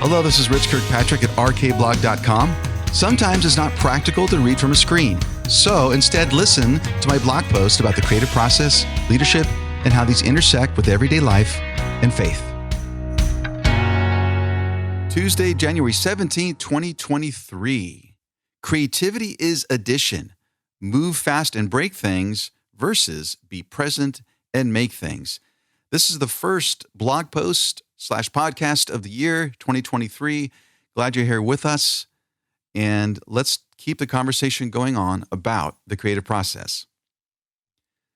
Hello, this is Rich Kirkpatrick at rkblog.com. Sometimes it's not practical to read from a screen, so instead listen to my blog post about the creative process, leadership, and how these intersect with everyday life and faith. Tuesday, January 17th, 2023. Creativity is addition. Move fast and break things versus be present and make things. This is the first blog post / podcast of the year 2023. Glad you're here with us. And let's keep the conversation going on about the creative process.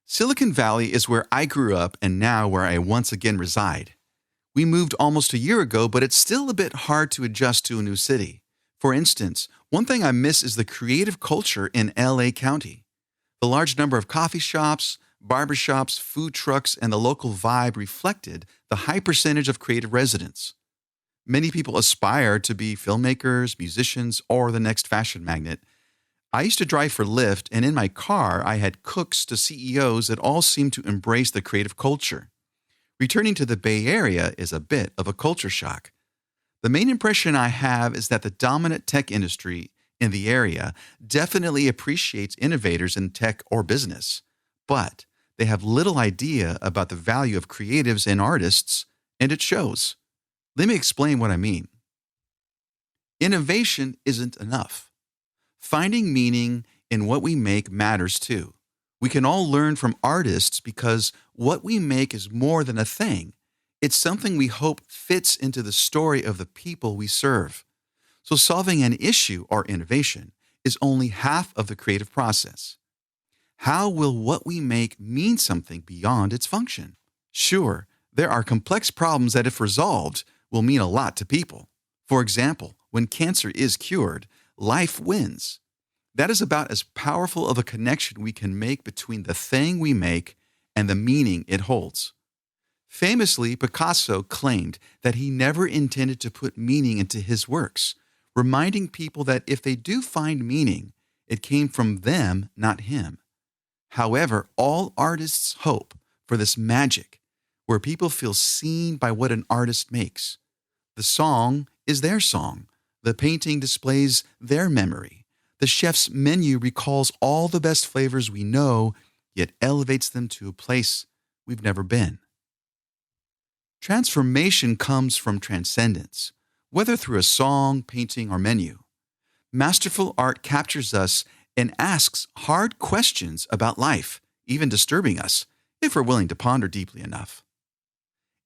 Silicon Valley is where I grew up and now where I once again reside. We moved almost a year ago, but it's still a bit hard to adjust to a new city. For instance, one thing I miss is the creative culture in LA County. The large number of coffee shops, barbershops, food trucks, and the local vibe reflected the high percentage of creative residents. Many people aspire to be filmmakers, musicians, or the next fashion magnate. I used to drive for Lyft, and in my car, I had cooks to CEOs that all seemed to embrace the creative culture. Returning to the Bay Area is a bit of a culture shock. The main impression I have is that the dominant tech industry in the area definitely appreciates innovators in tech or business, but they have little idea about the value of creatives and artists, and it shows. Let me explain what I mean. Innovation isn't enough. Finding meaning in what we make matters too. We can all learn from artists because what we make is more than a thing. It's something we hope fits into the story of the people we serve. So solving an issue or innovation is only half of the creative process. How will what we make mean something beyond its function? Sure, there are complex problems that, if resolved, will mean a lot to people. For example, when cancer is cured, life wins. That is about as powerful of a connection we can make between the thing we make and the meaning it holds. Famously, Picasso claimed that he never intended to put meaning into his works, reminding people that if they do find meaning, it came from them, not him. However, all artists hope for this magic, where people feel seen by what an artist makes. The song is their song. The painting displays their memory. The chef's menu recalls all the best flavors we know, yet elevates them to a place we've never been. Transformation comes from transcendence, whether through a song, painting, or menu. Masterful art captures us and asks hard questions about life, even disturbing us, if we're willing to ponder deeply enough.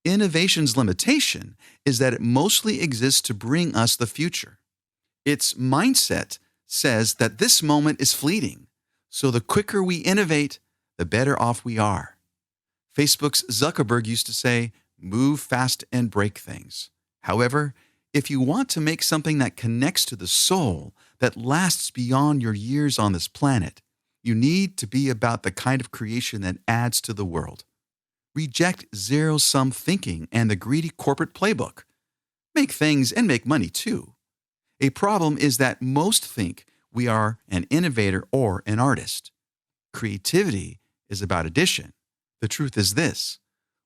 Innovation's limitation is that it mostly exists to bring us the future. Its mindset says that this moment is fleeting, so the quicker we innovate, the better off we are. Facebook's Zuckerberg used to say, "Move fast and break things." However, if you want to make something that connects to the soul, that lasts beyond your years on this planet, you need to be about the kind of creation that adds to the world. Reject zero-sum thinking and the greedy corporate playbook. Make things and make money too. A problem is that most think we are an innovator or an artist. Creativity is about addition. The truth is this: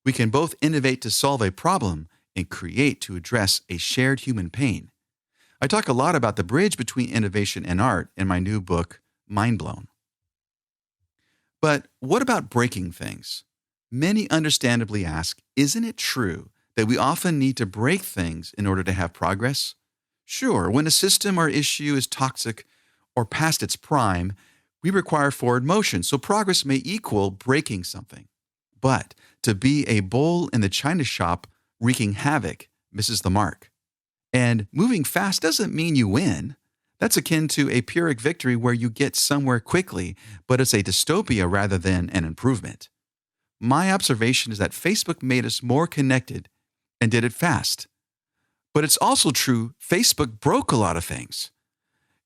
we can both innovate to solve a problem and create to address a shared human pain. I talk a lot about the bridge between innovation and art in my new book, MINDBLOWN. But what about breaking things? Many understandably ask, isn't it true that we often need to break things in order to have progress? Sure, when a system or issue is toxic or past its prime, we require forward motion, so progress may equal breaking something. But to be a bull in the china shop wreaking havoc misses the mark. And moving fast doesn't mean you win. That's akin to a Pyrrhic victory where you get somewhere quickly, but it's a dystopia rather than an improvement. My observation is that Facebook made us more connected and did it fast. But it's also true, Facebook broke a lot of things.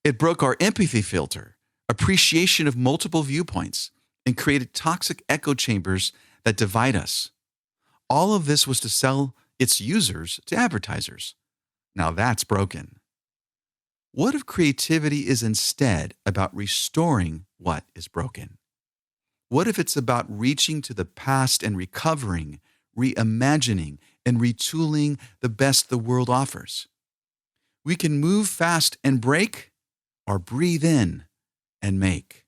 It broke our empathy filter, appreciation of multiple viewpoints, and created toxic echo chambers that divide us. All of this was to sell its users to advertisers. Now that's broken. What if creativity is instead about restoring what is broken? What if it's about reaching to the past and recovering, reimagining, and retooling the best the world offers? We can move fast and break, or breathe in and make.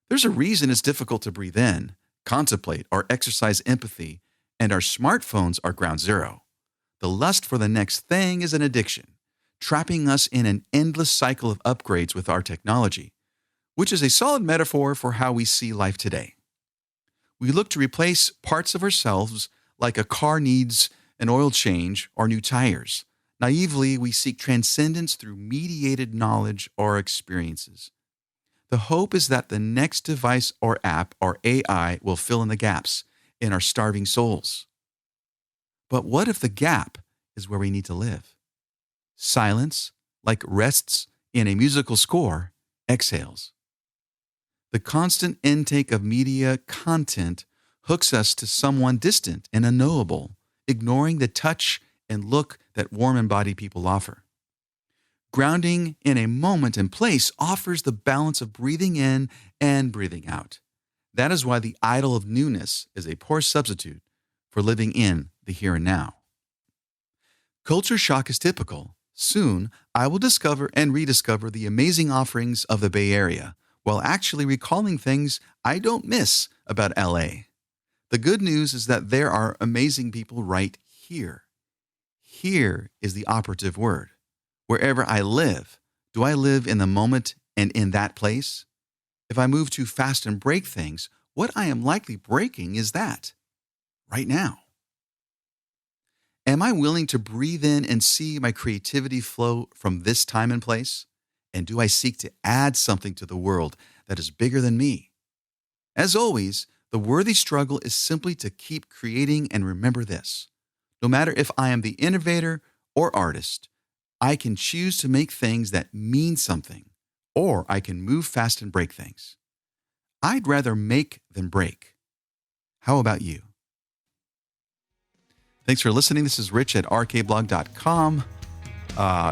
There's a reason it's difficult to breathe in, contemplate, or exercise empathy, and our smartphones are ground zero. The lust for the next thing is an addiction, trapping us in an endless cycle of upgrades with our technology, which is a solid metaphor for how we see life today. We look to replace parts of ourselves like a car needs an oil change or new tires. Naively, we seek transcendence through mediated knowledge or experiences. The hope is that the next device or app or AI will fill in the gaps in our starving souls. But what if the gap is where we need to live? Silence, like rests in a musical score, exhales. The constant intake of media content hooks us to someone distant and unknowable, ignoring the touch and look that warm and bodied people offer. Grounding in a moment and place offers the balance of breathing in and breathing out. That is why the idol of newness is a poor substitute for living in the here and now. Culture shock is typical. Soon, I will discover and rediscover the amazing offerings of the Bay Area, while actually recalling things I don't miss about LA. The good news is that there are amazing people right here. Here is the operative word. Wherever I live, do I live in the moment and in that place? If I move too fast and break things, what I am likely breaking is that, right now. Am I willing to breathe in and see my creativity flow from this time and place? And do I seek to add something to the world that is bigger than me? As always, the worthy struggle is simply to keep creating and remember this. No matter if I am the innovator or artist, I can choose to make things that mean something, or I can move fast and break things. I'd rather make than break. How about you? Thanks for listening. This is Rich at rkblog.com.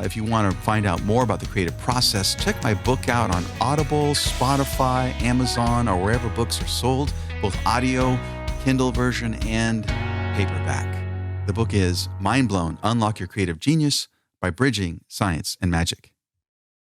If you want to find out more about the creative process, check my book out on Audible, Spotify, Amazon, or wherever books are sold, both audio, Kindle version, and paperback. The book is Mind Blown, Unlock Your Creative Genius by Bridging Science and Magic.